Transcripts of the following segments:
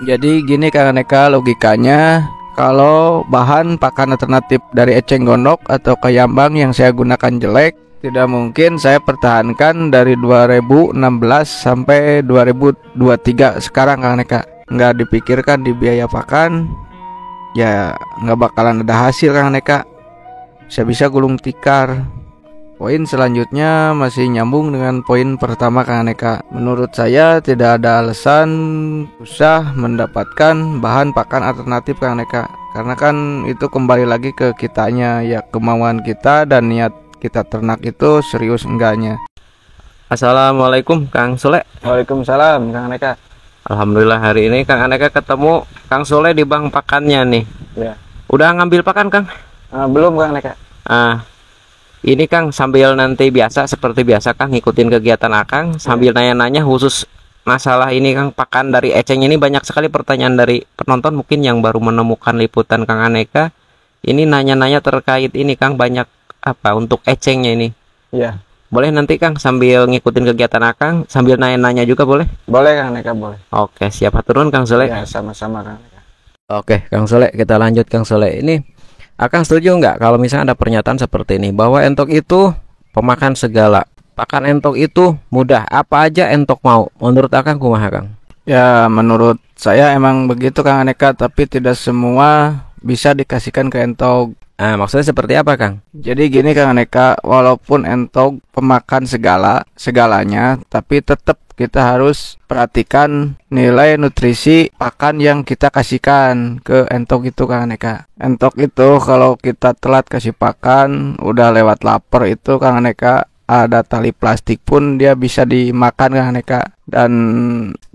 Jadi gini Kang Aneka logikanya, kalau bahan pakan alternatif dari eceng gondok atau kayambang yang saya gunakan jelek, tidak mungkin saya pertahankan dari 2016 sampai 2023 sekarang Kang Aneka. Nggak dipikirkan di biaya pakan, ya nggak bakalan ada hasil Kang Aneka. Bisa-bisa gulung tikar. Poin selanjutnya masih nyambung dengan poin pertama Kang Aneka. Menurut saya tidak ada alasan susah mendapatkan bahan pakan alternatif Kang Aneka. Karena kan itu kembali lagi ke kitanya, ya kemauan kita dan niat kita ternak itu serius enggaknya. Assalamualaikum Kang Sule. Waalaikumsalam Kang Aneka. Alhamdulillah hari ini Kang Aneka ketemu Kang Sule di bank pakannya nih. Ya. Udah ngambil pakan Kang? Belum Kang Aneka. Ini Kang sambil nanti biasa seperti biasa Kang ngikutin kegiatan Akang sambil nanya-nanya khusus masalah ini Kang, pakan dari eceng ini banyak sekali pertanyaan dari penonton mungkin yang baru menemukan liputan Kang Aneka. Ini nanya-nanya terkait ini Kang, banyak apa untuk ecengnya ini. Iya. Boleh nanti Kang sambil ngikutin kegiatan Akang sambil nanya-nanya juga boleh? Boleh Kang Aneka, boleh. Oke, siap turun Kang Sule. Ya, sama-sama Kang Aneka. Oke, Kang Sule, kita lanjut Kang Sule. Ini Akang setuju nggak kalau misalnya ada pernyataan seperti ini bahwa entok itu pemakan segala, pakan entok itu mudah, apa aja entok mau? Menurut Akang kumaha Kang? Ya, menurut saya emang begitu Kang Aneka, tapi tidak semua bisa dikasihkan ke entok. Maksudnya seperti apa Kang? Jadi gini Kang Aneka, walaupun entok pemakan segalanya, tapi tetap kita harus perhatikan nilai nutrisi pakan yang kita kasihkan ke entok itu Kang Aneka. Entok itu kalau kita telat kasih pakan, udah lewat lapar itu Kang Aneka, ada tali plastik pun dia bisa dimakan Kang Aneka. Dan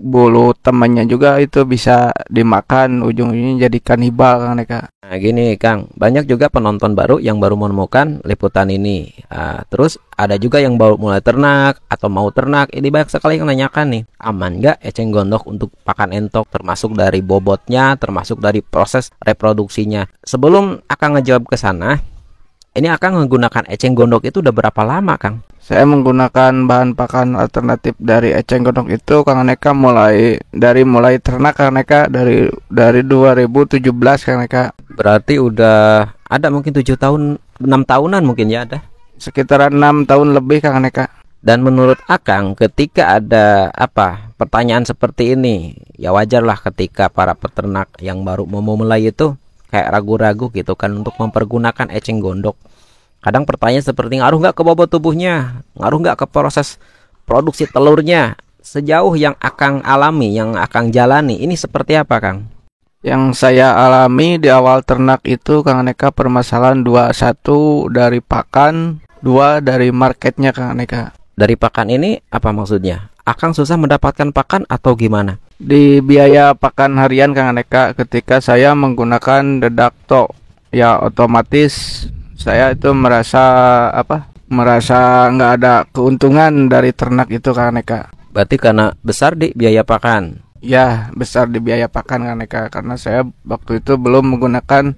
bulu temannya juga itu bisa dimakan, ujung-ujungnya jadi kanibal Kang Aneka. Nah gini Kang, banyak juga penonton baru yang baru menemukan liputan ini. Terus ada juga yang baru mulai ternak atau mau ternak. Ini banyak sekali yang nanyakan nih, aman nggak eceng gondok untuk pakan entok, termasuk dari bobotnya, termasuk dari proses reproduksinya. Sebelum Akang ngejawab ke sana, ini Akang menggunakan eceng gondok itu udah berapa lama Kang? Saya menggunakan bahan pakan alternatif dari eceng gondok itu Kang Aneka mulai ternak Kang Aneka dari 2017 Kang Aneka. Berarti udah ada mungkin 7 tahun, 6 tahunan mungkin ya ada. Sekitaran 6 tahun lebih Kang Aneka. Dan menurut Akang ketika ada pertanyaan seperti ini, ya wajarlah ketika para peternak yang baru mau memulai itu kayak ragu-ragu gitu kan untuk mempergunakan eceng gondok. Kadang pertanyaan seperti ngaruh nggak ke bobot tubuhnya, ngaruh nggak ke proses produksi telurnya. Sejauh yang Akang alami, yang Akang jalani, ini seperti apa Kang? Yang saya alami di awal ternak itu Kang Aneka permasalahan 1 dari pakan, 2 dari marketnya Kang Aneka. Dari pakan ini apa maksudnya? Akang susah mendapatkan pakan atau gimana? Di biaya pakan harian Kang Aneka ketika saya menggunakan dedakto, ya otomatis saya itu merasa nggak ada keuntungan dari ternak itu Kang Aneka. Berarti karena besar di biaya pakan. Ya, besar di biaya pakan Kang Aneka, karena saya waktu itu belum menggunakan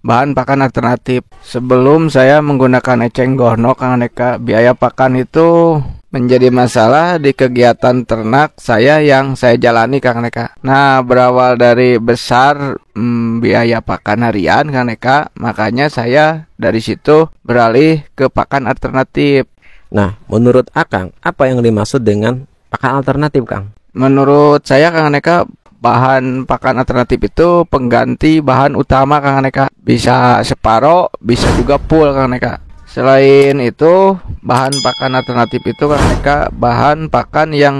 bahan pakan alternatif. Sebelum saya menggunakan eceng gondok Kang Aneka, biaya pakan itu menjadi masalah di kegiatan ternak saya yang saya jalani Kang Aneka. Nah, berawal dari besar biaya pakan harian Kang Aneka, makanya saya dari situ beralih ke pakan alternatif. Nah, menurut Akang, apa yang dimaksud dengan pakan alternatif Kang? Menurut saya Kang Aneka, bahan pakan alternatif itu pengganti bahan utama Kang Aneka. Bisa separoh, bisa juga full Kang Aneka. Selain itu, bahan pakan alternatif itu Kang Aneka bahan pakan yang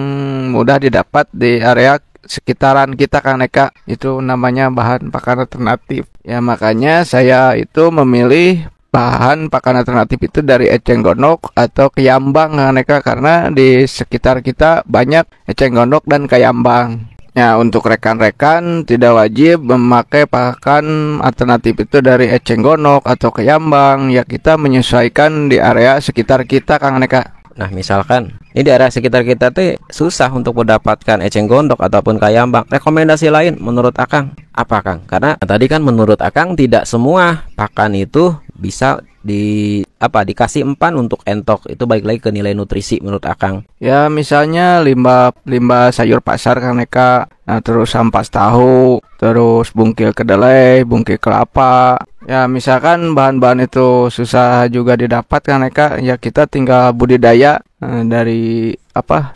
mudah didapat di area sekitaran kita Kang Aneka. Itu namanya bahan pakan alternatif. Ya makanya saya itu memilih bahan pakan alternatif itu dari eceng gondok atau kayambang Kang Aneka, karena di sekitar kita banyak eceng gondok dan kayambang. Ya, untuk rekan-rekan tidak wajib memakai pakan alternatif itu dari eceng gondok atau kayambang. Ya, kita menyesuaikan di area sekitar kita Kang Aneka. Nah, misalkan ini di area sekitar kita tuh susah untuk mendapatkan eceng gondok ataupun kayambang. Rekomendasi lain menurut Akang apa Kang? Karena tadi kan menurut Akang tidak semua pakan itu bisa dikasih empan untuk entok. Itu balik lagi ke nilai nutrisi menurut Akang. Ya misalnya limbah sayur pasar Kang Neka, nah terus ampas tahu, terus bungkil kedelai, bungkil kelapa. Ya misalkan bahan-bahan itu susah juga didapat Kang Neka, ya kita tinggal budidaya dari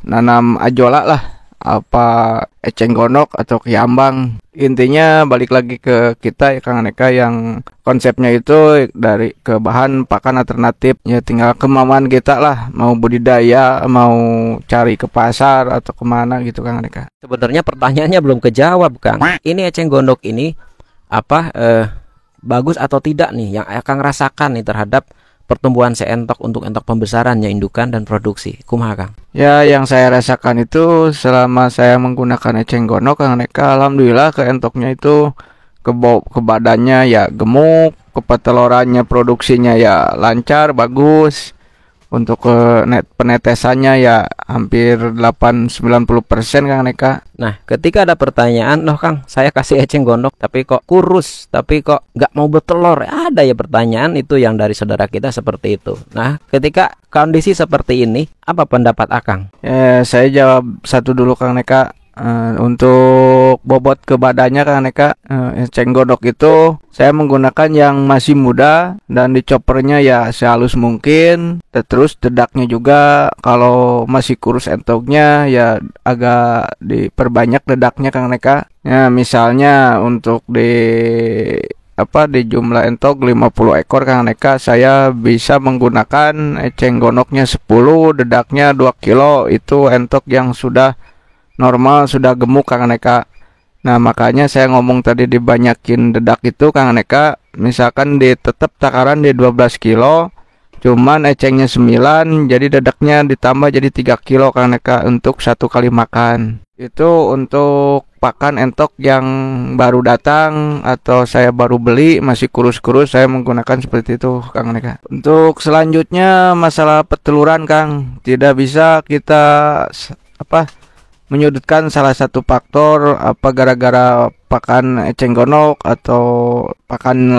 nanam ajola lah, eceng gondok atau kiambang. Intinya balik lagi ke kita ya Kang Aneka, yang konsepnya itu dari ke bahan pakan alternatif, ya tinggal kemauan kita lah, mau budidaya, mau cari ke pasar atau kemana gitu Kang Aneka. Sebenarnya pertanyaannya belum kejawab, Kang. Ini eceng gondok ini bagus atau tidak nih yang Akang rasakan nih terhadap pertumbuhan seentok untuk entok pembesarannya, indukan dan produksi. Kumaha Kang? Ya yang saya rasakan itu selama saya menggunakan eceng gondok Kang Neka, alhamdulillah ke entoknya itu ke badannya ya gemuk, ke petelorannya produksinya ya lancar, bagus. Untuk penetesannya ya hampir 8-90% Kang Neka. Nah, ketika ada pertanyaan, loh Kang, saya kasih eceng gondok tapi kok kurus, tapi kok nggak mau bertelur. Ada ya pertanyaan itu yang dari saudara kita seperti itu. Nah, ketika kondisi seperti ini, apa pendapat Akang? Saya jawab satu dulu Kang Neka. Untuk bobot ke badannya Kang Neka, eceng gondok itu saya menggunakan yang masih muda dan dicopernya ya sehalus mungkin. Terus dedaknya juga kalau masih kurus entoknya ya agak diperbanyak dedaknya Kang Neka. Ya misalnya untuk di jumlah entok 50 ekor Kang Neka, saya bisa menggunakan eceng gondoknya 10, dedaknya 2 kilo. Itu entok yang sudah normal, sudah gemuk Kang Neka. Nah makanya saya ngomong tadi dibanyakin dedak itu Kang Neka. Misalkan tetap takaran di 12 kilo, cuman ecengnya 9, jadi dedaknya ditambah jadi 3 kilo Kang Neka untuk satu kali makan. Itu untuk pakan entok yang baru datang atau saya baru beli masih kurus-kurus, saya menggunakan seperti itu Kang Neka. Untuk selanjutnya masalah peteluran Kang, tidak bisa kita menyudutkan salah satu faktor gara-gara pakan eceng gondok atau pakan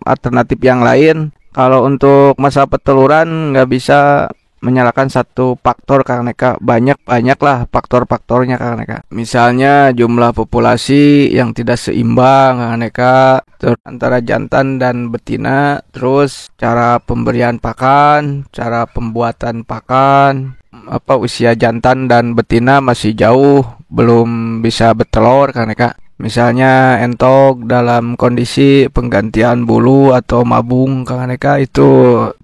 alternatif yang lain. Kalau untuk masalah peteluran nggak bisa menyalahkan satu faktor Kang Neka, banyak lah faktor-faktornya Kang Neka. Misalnya jumlah populasi yang tidak seimbang Kang Neka, terus antara jantan dan betina, terus cara pemberian pakan, cara pembuatan pakan, usia jantan dan betina masih jauh, belum bisa bertelur Kang Neka. Misalnya entok dalam kondisi penggantian bulu atau mabung Kang Neka, itu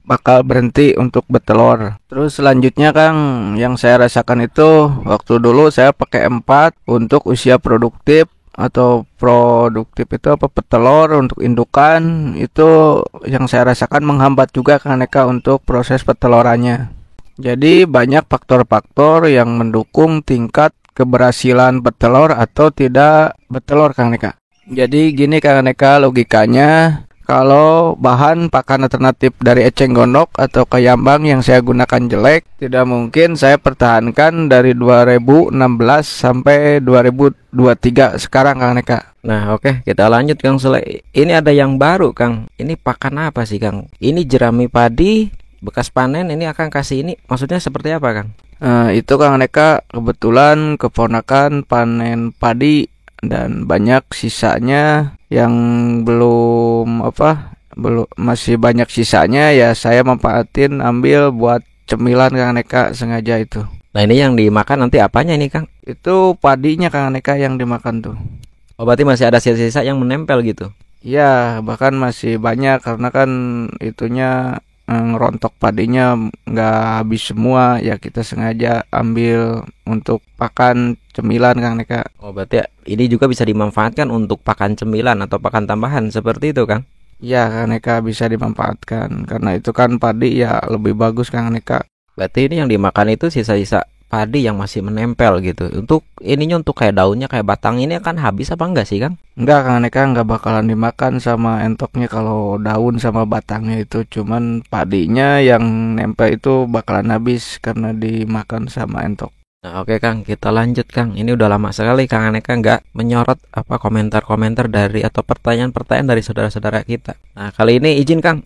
bakal berhenti untuk bertelur. Terus selanjutnya Kang, yang saya rasakan itu waktu dulu saya pakai 4 untuk usia produktif atau produktif itu petelur untuk indukan, itu yang saya rasakan menghambat juga Kang Neka untuk proses petelorannya. Jadi banyak faktor-faktor yang mendukung tingkat keberhasilan bertelur atau tidak bertelur Kang Neka. Jadi gini Kang Neka logikanya, kalau bahan pakan alternatif dari eceng gondok atau kiambang yang saya gunakan jelek, tidak mungkin saya pertahankan dari 2016 sampai 2023 sekarang Kang Neka. Nah oke, kita lanjut Kang Sule. Ini ada yang baru Kang. Ini pakan apa sih Kang? Ini jerami padi bekas panen, ini akan kasih ini, maksudnya seperti apa Kang? Itu Kang Neka kebetulan keponakan panen padi dan banyak sisanya yang masih banyak sisanya, ya saya manfaatin ambil buat cemilan Kang Neka sengaja itu. Nah ini yang dimakan nanti apanya ini Kang? Itu padinya Kang Neka yang dimakan tuh. Oh berarti masih ada sisa-sisa yang menempel gitu? Ya bahkan masih banyak karena kan itunya ngerontok padinya nggak habis semua, ya kita sengaja ambil untuk pakan cemilan Kang Neka. Oh berarti ini juga bisa dimanfaatkan untuk pakan cemilan atau pakan tambahan seperti itu Kang? Ya Kang Neka bisa dimanfaatkan karena itu kan padi ya lebih bagus Kang Neka. Berarti ini yang dimakan itu sisa-sisa padi yang masih menempel gitu. Untuk ininya, untuk kayak daunnya, kayak batang ini akan habis apa enggak sih Kang? Enggak Kang Neka, enggak bakalan dimakan sama entoknya kalau daun sama batangnya itu. Cuman padinya yang nempel itu bakalan habis karena dimakan sama entok. Nah, oke Kang, kita lanjut Kang. Ini udah lama sekali Kang Aneka nggak menyorot komentar-komentar dari atau pertanyaan-pertanyaan dari saudara-saudara kita. Nah, kali ini izin Kang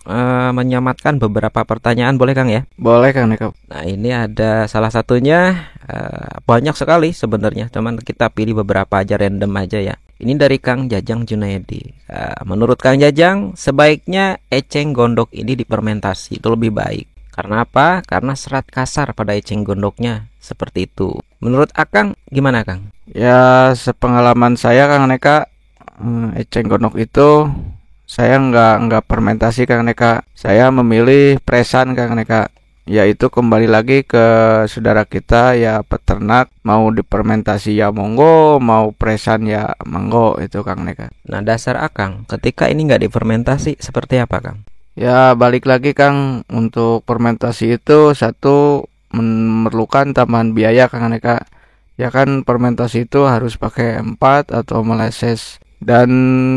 menyamatkan beberapa pertanyaan, boleh Kang ya? Boleh Kang Neka. Nah, ini ada salah satunya, banyak sekali sebenarnya, cuman kita pilih beberapa aja, random aja ya. Ini dari Kang Jajang Junaidi. Menurut Kang Jajang, sebaiknya eceng gondok ini difermentasi, itu lebih baik. Karena apa? Karena serat kasar pada eceng gondoknya seperti itu. Menurut Akang gimana Kang? Ya, sepengalaman saya Kang Neka, eceng gondok itu saya nggak fermentasi Kang Neka. Saya memilih presan Kang Neka. Yaitu kembali lagi ke saudara kita ya peternak, mau difermentasi ya monggo, mau presan ya monggo, itu Kang Neka. Nah, dasar Akang ketika ini nggak difermentasi seperti apa Kang? Ya balik lagi Kang, untuk fermentasi itu satu memerlukan tambahan biaya Kang Neka. Ya kan fermentasi itu harus pakai empat atau meleses. Dan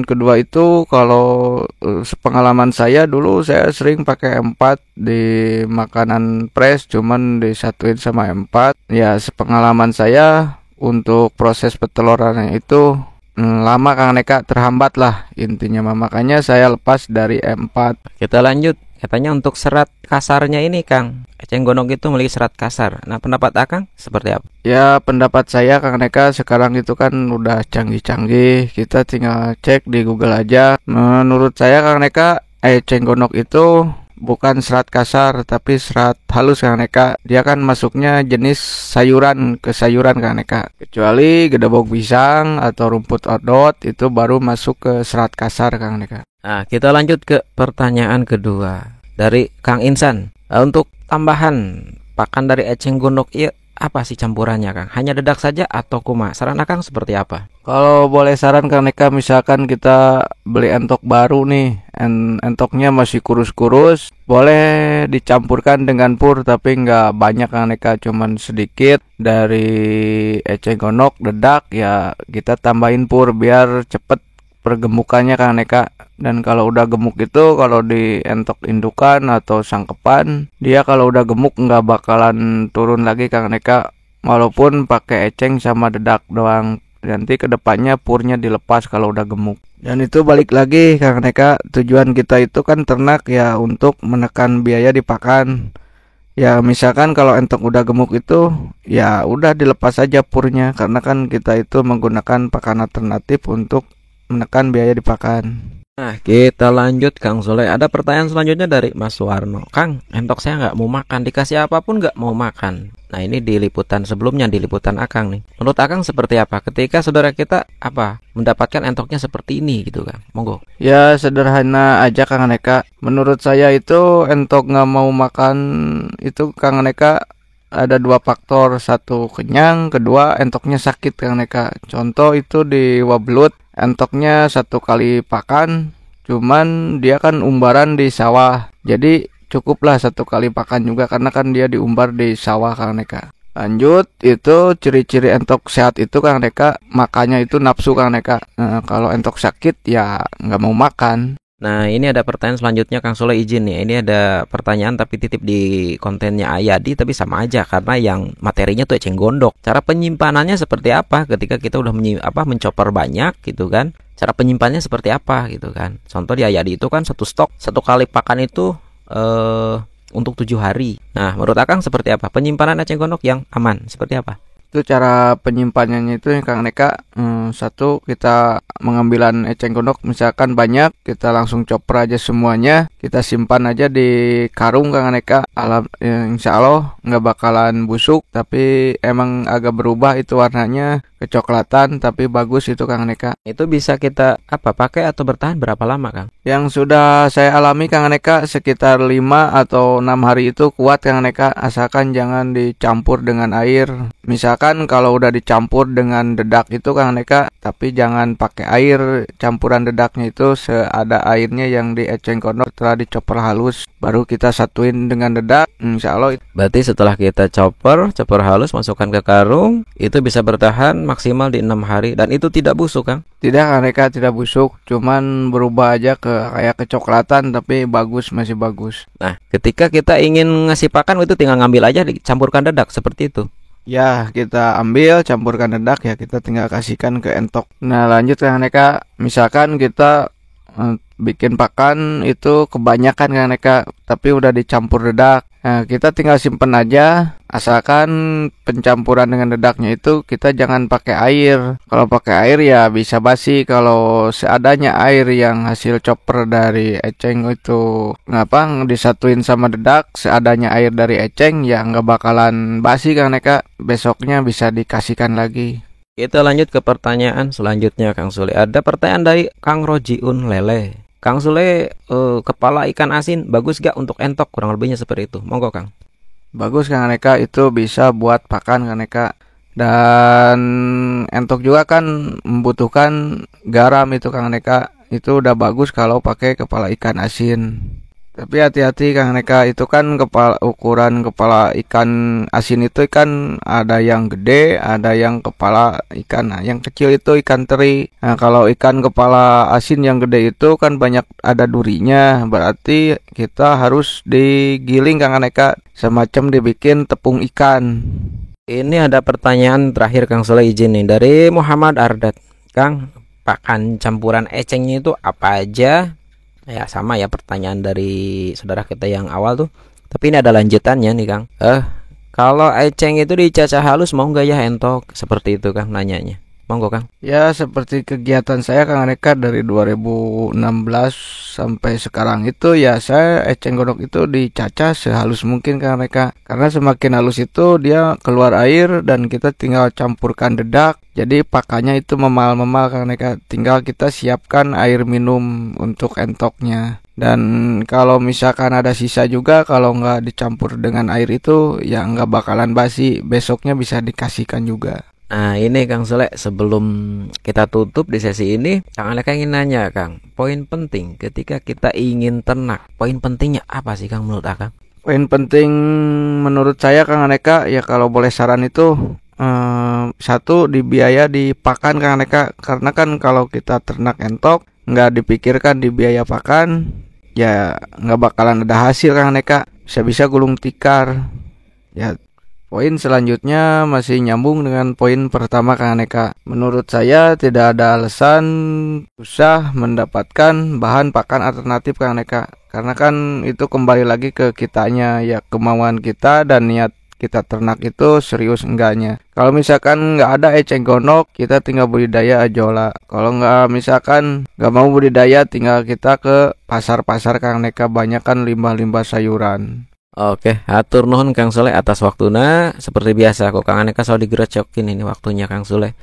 kedua itu kalau sepengalaman saya dulu saya sering pakai empat di makanan fresh, cuman disatuin sama empat. Ya sepengalaman saya untuk proses petelorannya itu lama Kang Neka, terhambat lah intinya mah, makanya saya lepas dari M4. Kita lanjut. Katanya untuk serat kasarnya ini Kang, eceng gondok itu memiliki serat kasar. Nah, pendapat Akang seperti apa? Ya pendapat saya Kang Neka, sekarang itu kan udah canggih-canggih, kita tinggal cek di Google aja. Menurut saya Kang Neka, eceng gondok itu bukan serat kasar tapi serat halus Kang Neka. Dia kan masuknya jenis sayuran ke sayuran Kang Neka. Kecuali gedebok pisang atau rumput odot itu baru masuk ke serat kasar Kang Neka. Nah, kita lanjut ke pertanyaan kedua dari Kang Insan. Untuk tambahan pakan dari eceng gondok iya, apa sih campurannya Kang? Hanya dedak saja atau kuma? Saran Akang seperti apa? Kalau boleh saran Kang Neka, misalkan kita beli entok baru nih, entoknya masih kurus-kurus, boleh dicampurkan dengan pur tapi nggak banyak Kang Neka, cuman sedikit dari eceng gondok, dedak, ya kita tambahin pur biar cepet pergemukannya Kang Neka. Dan kalau udah gemuk itu, kalau di entok indukan atau sangkepan, dia kalau udah gemuk nggak bakalan turun lagi Kang Neka, walaupun pakai eceng sama dedak doang. Nanti kedepannya purnya dilepas kalau udah gemuk. Dan itu balik lagi Kang Neka, tujuan kita itu kan ternak ya untuk menekan biaya di pakan. Ya misalkan kalau entok udah gemuk itu ya udah dilepas aja purnya, karena kan kita itu menggunakan pakan alternatif untuk menekan biaya di pakan. Nah, kita lanjut Kang Soleh. Ada pertanyaan selanjutnya dari Mas Warno. Kang, entok saya nggak mau makan, dikasih apapun nggak mau makan. Nah, ini di liputan sebelumnya, di liputan Akang nih. Menurut Akang seperti apa ketika saudara kita mendapatkan entoknya seperti ini gitu Kang? Monggo. Ya sederhana aja Kang Neka. Menurut saya itu entok nggak mau makan itu Kang Neka ada dua faktor. Satu kenyang, kedua entoknya sakit Kang Neka. Contoh itu di Wablut, entoknya satu kali pakan, cuman dia kan umbaran di sawah, jadi cukuplah satu kali pakan juga karena kan dia diumbar di sawah Kang Neka. Lanjut, itu ciri-ciri entok sehat itu Kang Neka, makannya itu nafsu Kang Neka. Kalau entok sakit ya nggak mau makan. Nah, ini ada pertanyaan selanjutnya Kang Soleh, izin ya. Ini ada pertanyaan tapi titip di kontennya Ayadi, tapi sama aja karena yang materinya tuh eceng gondok. Cara penyimpanannya seperti apa ketika kita udah mencopper banyak gitu kan? Cara penyimpanannya seperti apa gitu kan? Contoh di Ayadi itu kan satu stok, satu kali pakan itu untuk 7 hari. Nah, menurut Akang seperti apa? Penyimpanan eceng gondok yang aman seperti apa? Itu cara penyimpanannya itu Kang Neka, satu kita mengambilan eceng gondok misalkan banyak, kita langsung chopper aja semuanya, kita simpan aja di karung Kang Neka. Insya Allah nggak bakalan busuk, tapi emang agak berubah itu warnanya kecoklatan, tapi bagus itu Kang Neka. Itu bisa kita pakai atau bertahan berapa lama Kang? Yang sudah saya alami Kang Neka sekitar 5 atau 6 hari itu kuat Kang Neka, asalkan jangan dicampur dengan air. Misalkan kalau udah dicampur dengan dedak itu Kang Neka, tapi jangan pakai air, campuran dedaknya itu seada airnya yang di eceng gondok setelah dicopper halus, baru kita satuin dengan dedak, insya Allah. Berarti setelah kita chopper halus, masukkan ke karung, itu bisa bertahan maksimal di 6 hari dan itu tidak busuk Kang? Tidak Kang Neka, tidak busuk, cuman berubah aja ke kayak kecoklatan, tapi bagus, masih bagus. Nah, ketika kita ingin ngasih pakan itu tinggal ngambil aja, dicampurkan dedak seperti itu. Ya, kita ambil, campurkan dedak, ya kita tinggal kasihkan ke entok. Nah, lanjut Kang Neka, misalkan kita bikin pakan itu kebanyakan Kang Neka, tapi udah dicampur dedak. Nah, kita tinggal simpen aja, asalkan pencampuran dengan dedaknya itu kita jangan pakai air. Kalau pakai air ya bisa basi. Kalau seadanya air yang hasil chopper dari eceng itu ngapa disatuin sama dedak, seadanya air dari eceng ya nggak bakalan basi Kang Neka. Besoknya bisa dikasihkan lagi. Kita lanjut ke pertanyaan selanjutnya Kang Sule. Ada pertanyaan dari Kang Rojiun Lele. Kang Sule, kepala ikan asin bagus gak untuk entok? Kurang lebihnya seperti itu. Monggo Kang. Bagus Kang Neka, itu bisa buat pakan Kang Neka. Dan entok juga kan membutuhkan garam itu Kang Neka. Itu udah bagus kalau pakai kepala ikan asin. Tapi hati-hati Kang Neka, itu kan ukuran kepala ikan asin itu kan ada yang gede, ada yang kepala ikan. Nah, yang kecil itu ikan teri. Nah, kalau ikan kepala asin yang gede itu kan banyak ada durinya, berarti kita harus digiling Kang Neka, semacam dibikin tepung ikan. Ini ada pertanyaan terakhir Kang Sule, izin nih dari Muhammad Ardat. Kang, pakan campuran ecengnya itu apa aja? Ya sama ya pertanyaan dari saudara kita yang awal tuh. Tapi ini ada lanjutannya nih Kang. Kalau eceng itu dicacah halus mau nggak ya entok? Seperti itu Kang nanyanya. Monggo Kang. Ya, seperti kegiatan saya Kang Neka dari 2016 sampai sekarang itu ya saya eceng gondok itu dicacah sehalus mungkin Kang Neka. Karena semakin halus itu dia keluar air dan kita tinggal campurkan dedak. Jadi pakannya itu memal-memal Kang Neka. Tinggal kita siapkan air minum untuk entoknya. Dan kalau misalkan ada sisa juga, kalau nggak dicampur dengan air itu ya nggak bakalan basi. Besoknya bisa dikasihkan juga. Nah ini Kang Sule, sebelum kita tutup di sesi ini, Kang Aleka ingin nanya Kang, poin penting ketika kita ingin ternak, poin pentingnya apa sih Kang menurut Akang? Poin penting menurut saya Kang Aneka, ya kalau boleh saran itu satu, di biaya di pakan Kang Aneka. Karena kan kalau kita ternak entok nggak dipikirkan di biaya pakan, ya nggak bakalan ada hasil Kang Aneka. Bisa-bisa gulung tikar. Ya, poin selanjutnya masih nyambung dengan poin pertama Kang Aneka. Menurut saya tidak ada alasan susah mendapatkan bahan pakan alternatif Kang Aneka. Karena kan itu kembali lagi ke kitanya, ya kemauan kita dan niat kita ternak itu serius enggaknya. Kalau misalkan nggak ada eceng gondok, kita tinggal budidaya ajola. Kalau nggak misalkan nggak mau budidaya, tinggal kita ke pasar-pasar Kang Aneka, banyak kan limbah-limbah sayuran. Oke, atur nuhun Kang Sule atas waktunya. Seperti biasa kok Kang Aneka selalu digerecokin ini waktunya Kang Sule.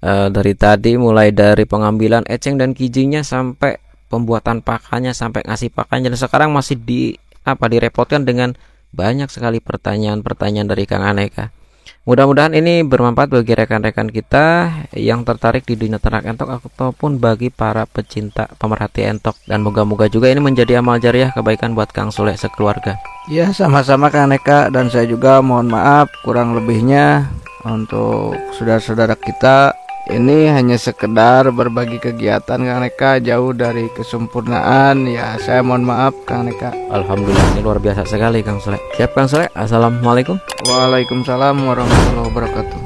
Dari tadi mulai dari pengambilan eceng dan kijinya sampai pembuatan pakannya sampai ngasih pakannya, dan sekarang masih direpotkan dengan banyak sekali pertanyaan-pertanyaan dari Kang Aneka. Mudah-mudahan ini bermanfaat bagi rekan-rekan kita yang tertarik di dunia ternak entok ataupun bagi para pecinta pemerhati entok, dan moga-moga juga ini menjadi amal jariah kebaikan buat Kang Sule sekeluarga. Ya, sama-sama Kang Neka, dan saya juga mohon maaf kurang lebihnya untuk saudara-saudara kita. Ini hanya sekedar berbagi kegiatan Kang Neka, jauh dari kesempurnaan. Ya, saya mohon maaf Kang Neka. Alhamdulillah, ini luar biasa sekali Kang Sule. Siap Kang Sule. Assalamualaikum. Waalaikumsalam warahmatullahi wabarakatuh.